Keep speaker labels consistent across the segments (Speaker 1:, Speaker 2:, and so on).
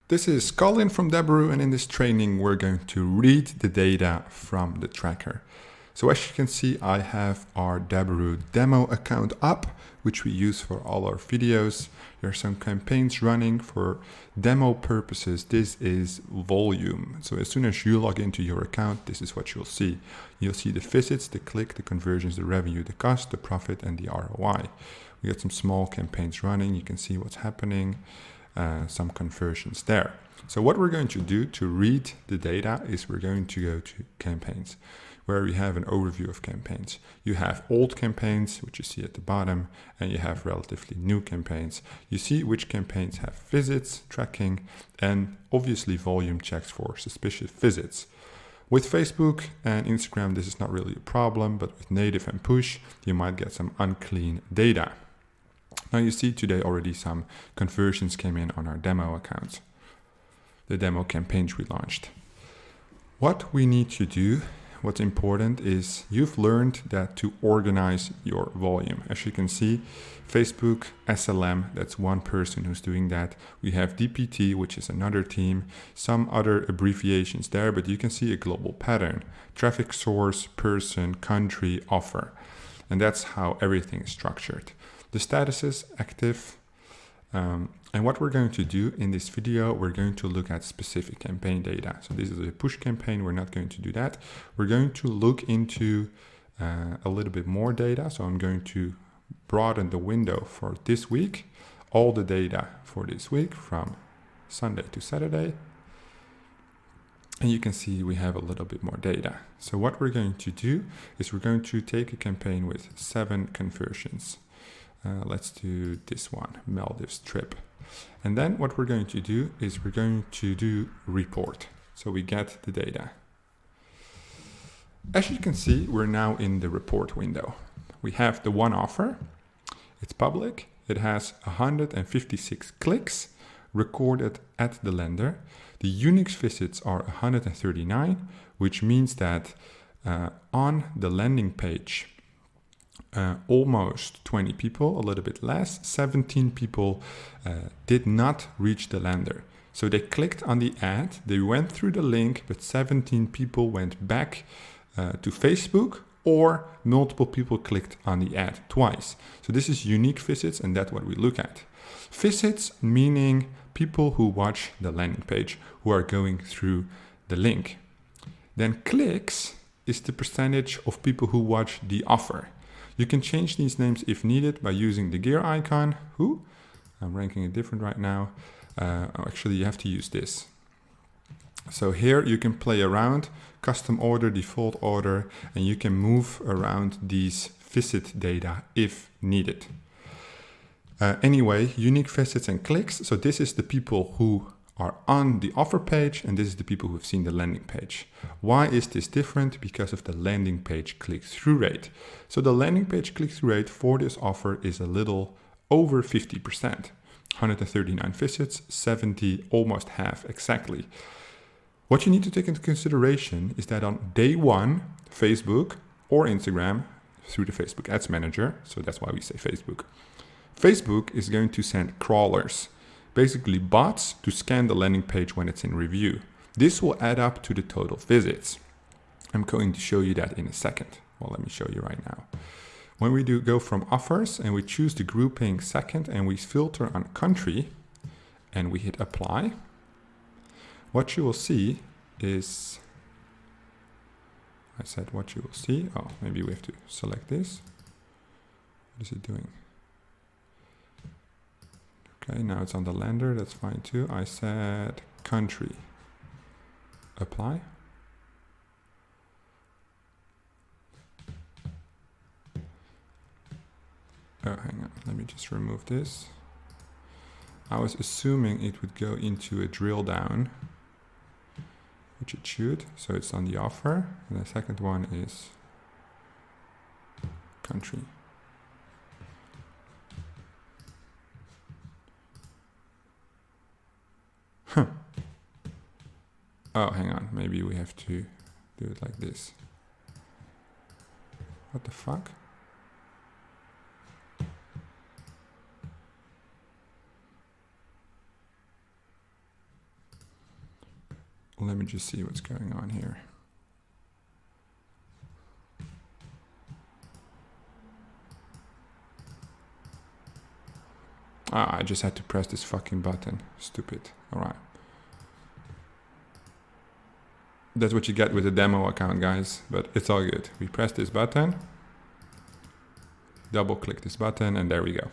Speaker 1: This is Colin from Deliveroo, and in this training we're going to read the data from the tracker. So as you can see, I have our Deliveroo demo account up, which we use for all our videos. There are some campaigns running for demo purposes. This is volume. So as soon as you log into your account, this is what you'll see. You'll see the visits, the click, the conversions, the revenue, the cost, the profit, and the ROI. We got some small campaigns running. You can see what's happening. Some conversions there. So what we're going to do to read the data is we're going to go to campaigns, where we have an overview of campaigns. You have old campaigns, which you see at the bottom, and you have relatively new campaigns. You see which campaigns have visits, tracking, and obviously volume checks for suspicious visits. With Facebook and Instagram, this is not really a problem, but with native and push, you might get some unclean data. Now you see today already some conversions came in on our demo account, the demo campaigns we launched. What we need to do, what's important is you've learned that to organize your volume. As you can see, Facebook, SLM, that's one person who's doing that. We have DPT, which is another team, some other abbreviations there, but you can see a global pattern. Traffic source, person, country, offer. And that's how everything is structured. The status is active, and what we're going to do in this video, we're going to look at specific campaign data. So this is a push campaign, we're not going to do that. We're going to look into a little bit more data. So I'm going to broaden the window for this week, all the data for this week from Sunday to Saturday. And you can see we have a little bit more data. So what we're going to do is we're going to take a campaign with 7 conversions. Let's do this one, Maldives trip. And then what we're going to do is we're going to do report. So we get the data. As you can see, we're now in the report window. We have the one offer. It's public. It has 156 clicks recorded at the lender. The unique visits are 139, which means that on the landing page, almost 20 people, a little bit less, 17 people did not reach the lender. So they clicked on the ad, they went through the link, but 17 people went back to Facebook, or multiple people clicked on the ad twice. So this is unique visits, and that's what we look at. Visits meaning people who watch the landing page, who are going through the link. Then clicks is the percentage of people who watch the offer. You can change these names if needed by using the gear icon. I'm ranking it different right now. Actually, you have to use this. So here you can play around, custom order, default order, and you can move around these visit data if needed. Anyway, unique visits and clicks. So this is the people who are on the offer page, and this is the people who have seen the landing page. Why is this different? Because of the landing page click-through rate. So the landing page click-through rate for this offer is a little over 50%. 139 visits, 70, almost half exactly. What you need to take into consideration is that on day one, Facebook or Instagram, through the Facebook Ads Manager, so that's why we say Facebook, Facebook is going to send crawlers, basically bots, to scan the landing page when it's in review. This will add up to the total visits. I'm going to show you that in a second. Well, let me show you right now. When we go from offers and we choose the grouping second and we filter on country and we hit apply, what you will see is, what you will see. Oh, maybe we have to select this. What is it doing? Okay, now it's on the lender, that's fine too. I said country, apply. Oh, hang on, let me just remove this. I was assuming it would go into a drill down, which it should. So it's on the offer, and the second one is country. Oh, hang on. Maybe we have to do it like this. What the fuck? let me just see what's going on here. I just had to press this fucking button. Stupid. All right. That's what you get with a demo account, guys, but it's all good. We press this button, double click this button, and there we go.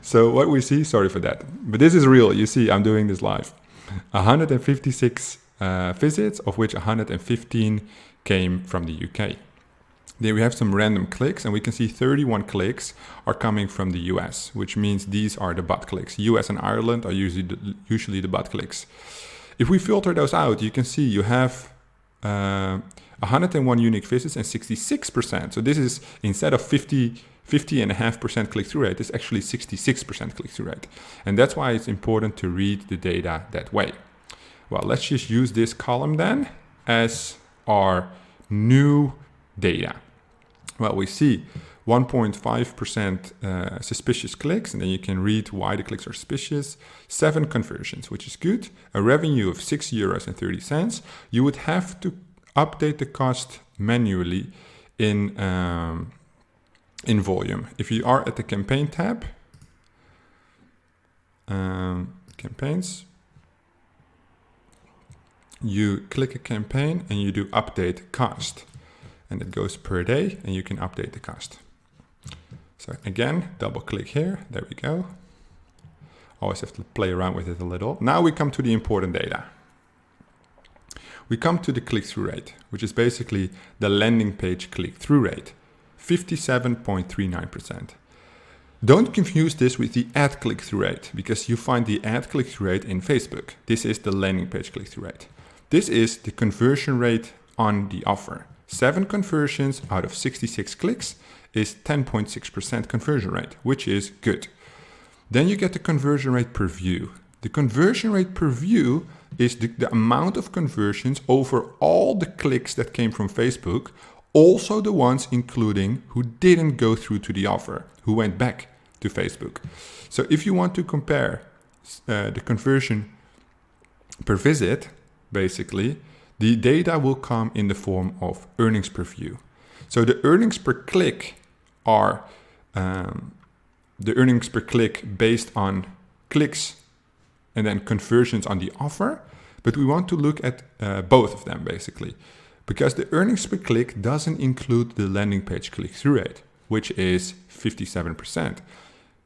Speaker 1: So what we see, sorry for that, but this is real. You see, I'm doing this live. 156 visits, of which 115 came from the UK. Then we have some random clicks, and we can see 31 clicks are coming from the US, which means these are the butt clicks. US and Ireland are usually the butt clicks. If we filter those out, you can see you have 101 unique visits and 66%. So this is, instead of 50.5% click-through rate, it's actually 66% click-through rate. And that's why it's important to read the data that way. Well, let's just use this column then as our new data. Well, we see 1.5% suspicious clicks, and then you can read why the clicks are suspicious. 7 conversions, which is good. A revenue of €6.30. You would have to update the cost manually in volume. If you are at the campaign tab, campaigns, you click a campaign and you do update cost, and it goes per day, and you can update the cost. So again, double click here, there we go. Always have to play around with it a little. Now we come to the important data. We come to the click-through rate, which is basically the landing page click-through rate, 57.39%. Don't confuse this with the ad click-through rate, because you find the ad click-through rate in Facebook. This is the landing page click-through rate. This is the conversion rate on the offer. 7 conversions out of 66 clicks is 10.6% conversion rate, which is good. Then you get the conversion rate per view. The conversion rate per view is the amount of conversions over all the clicks that came from Facebook, also the ones including who didn't go through to the offer, who went back to Facebook. So if you want to compare the conversion per visit, basically, the data will come in the form of earnings per view. So the earnings per click are the earnings per click based on clicks and then conversions on the offer. But we want to look at both of them basically, because the earnings per click doesn't include the landing page click-through rate, which is 57%.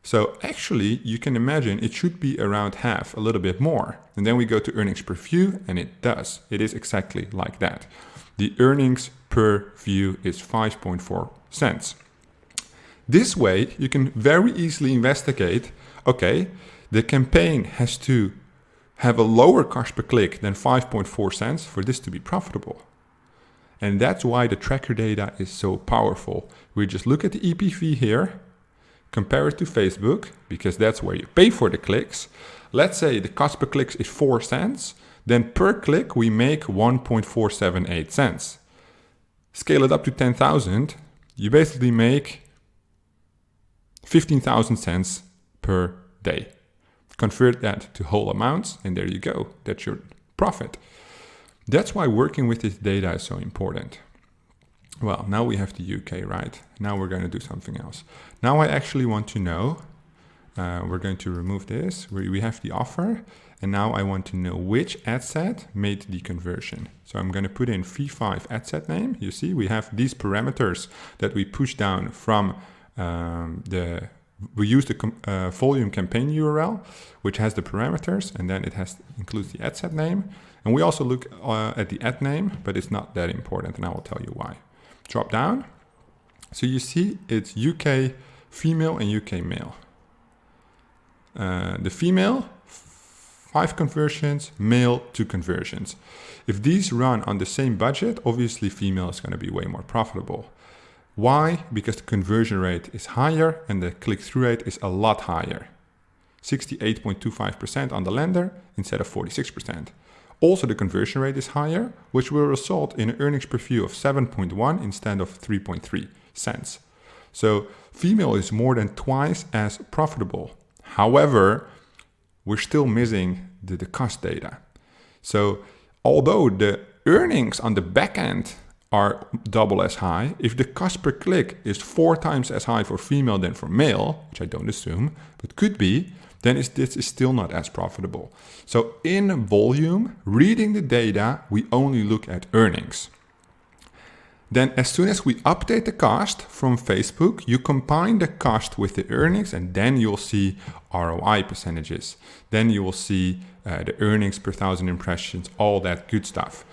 Speaker 1: So actually, you can imagine it should be around half, a little bit more. And then we go to earnings per view, and it does. It is exactly like that. The earnings per view is 5.4 cents. This way, you can very easily investigate, okay, the campaign has to have a lower cost per click than 5.4 cents for this to be profitable. And that's why the tracker data is so powerful. We just look at the EPV here, compare it to Facebook, because that's where you pay for the clicks. Let's say the cost per click is 4 cents, then per click we make 1.478 cents. Scale it up to 10,000, you basically make 15,000 cents per day. Convert that to whole amounts, and there you go. That's your profit. That's why working with this data is so important. Well, now we have the UK, right? Now we're going to do something else. Now I actually want to know, we're going to remove this. We have the offer, and now I want to know which ad set made the conversion. So I'm going to put in V5 ad set name. You see, we have these parameters that we push down from we use the volume campaign URL, which has the parameters, and then it includes the ad set name. And we also look at the ad name, but it's not that important, and I will tell you why. Drop down. So you see it's UK female and UK male. The female, 5 conversions, male 2 conversions. If these run on the same budget, obviously female is going to be way more profitable. Why? Because the conversion rate is higher and the click-through rate is a lot higher. 68.25% on the lender instead of 46%. Also, the conversion rate is higher, which will result in an earnings per view of 7.1 instead of 3.3 cents. So female is more than twice as profitable. However, we're still missing the cost data. So although the earnings on the back end are double as high, if the cost per click is 4 times as high for female than for male, which I don't assume, but could be, then this is still not as profitable. So in volume, reading the data, we only look at earnings. Then as soon as we update the cost from Facebook, you combine the cost with the earnings, and then you'll see ROI percentages. Then you will see the earnings per 1,000 impressions, all that good stuff.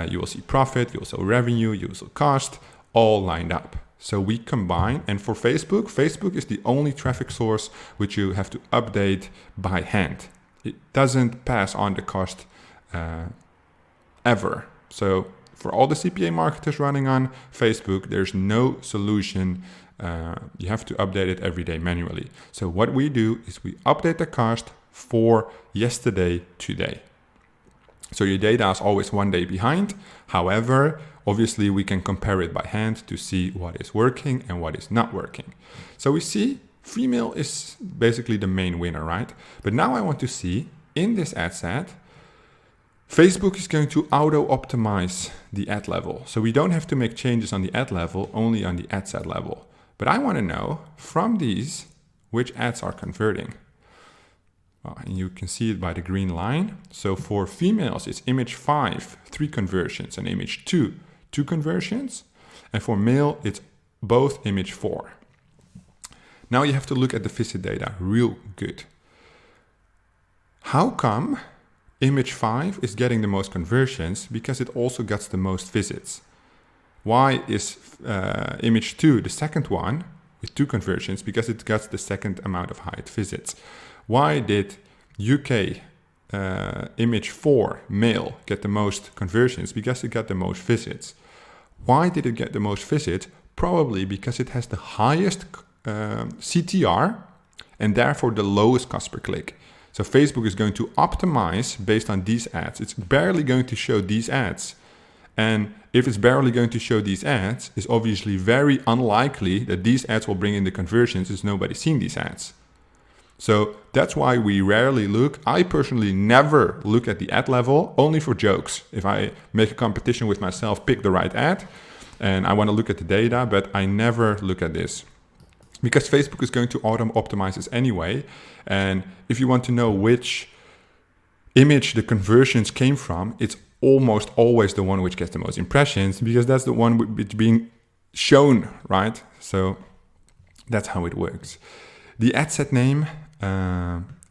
Speaker 1: You will see profit, you will see revenue, you will see cost, all lined up. So we combine, and for Facebook, Facebook is the only traffic source which you have to update by hand. It doesn't pass on the cost ever. So for all the CPA marketers running on Facebook, there's no solution. You have to update it every day manually. So what we do is we update the cost for yesterday, today. So your data is always 1 day behind. However, obviously we can compare it by hand to see what is working and what is not working. So we see female is basically the main winner, right? But now I want to see in this ad set, Facebook is going to auto-optimize the ad level. So we don't have to make changes on the ad level, only on the ad set level. But I want to know from these, which ads are converting. And you can see it by the green line. So for females, it's image 5, 3 conversions, and image 2, 2 conversions. And for male, it's both image 4. Now you have to look at the visit data real good. How come image 5 is getting the most conversions? Because it also gets the most visits. Why is image 2, the second one, with 2 conversions? Because it gets the second amount of height visits. Why did UK image 4 male get the most conversions? Because it got the most visits. Why did it get the most visits? Probably because it has the highest CTR and therefore the lowest cost per click. So Facebook is going to optimize based on these ads. It's barely going to show these ads. And if it's barely going to show these ads, it's obviously very unlikely that these ads will bring in the conversions as nobody's seen these ads. So that's why we rarely look. I personally never look at the ad level, only for jokes. If I make a competition with myself, pick the right ad, and I want to look at the data, but I never look at this. Because Facebook is going to auto-optimize this anyway. And if you want to know which image the conversions came from, it's almost always the one which gets the most impressions, because that's the one which being shown, right? So that's how it works. The ad set name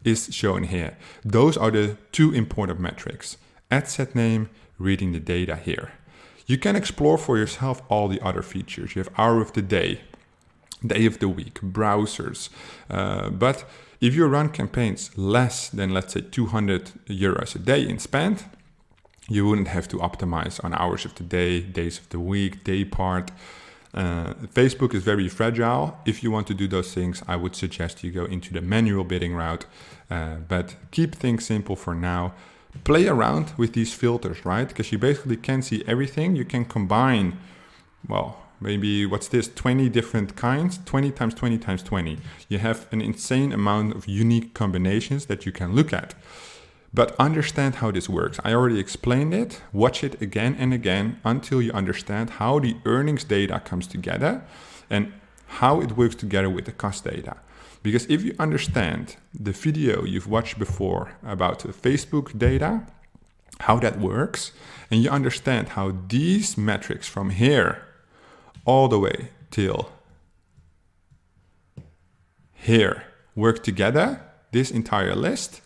Speaker 1: is shown here. Those are the 2 important metrics. Ad set name, reading the data here. You can explore for yourself all the other features. You have hour of the day of the week, browsers. But if you run campaigns less than, let's say, 200 euros a day in spend, you wouldn't have to optimize on hours of the day, days of the week, day part. Facebook is very fragile. If you want to do those things, I would suggest you go into the manual bidding route. But keep things simple for now. Play around with these filters, right? Because you basically can see everything. You can combine, well, maybe what's this, 20 different kinds, 20 times 20 times 20. You have an insane amount of unique combinations that you can look at. But understand how this works. I already explained it. Watch it again and again until you understand how the earnings data comes together and how it works together with the cost data. Because if you understand the video you've watched before about the Facebook data, how that works, and you understand how these metrics from here all the way till here work together, this entire list,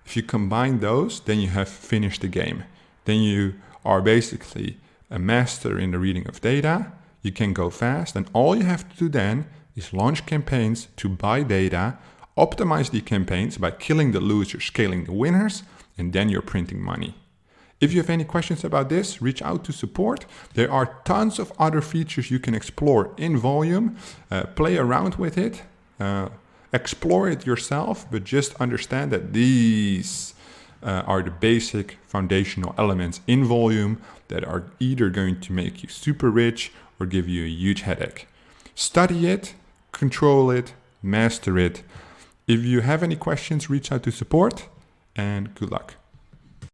Speaker 1: if you combine those, then you have finished the game. Then you are basically a master in the reading of data. You can go fast, and all you have to do then is launch campaigns to buy data, optimize the campaigns by killing the losers, scaling the winners, and then you're printing money. If you have any questions about this, reach out to support. There are tons of other features you can explore in volume. Play around with it. Explore it yourself, but just understand that these are the basic foundational elements in volume that are either going to make you super rich or give you a huge headache. Study it, control it, master it. If you have any questions, reach out to support, and good luck.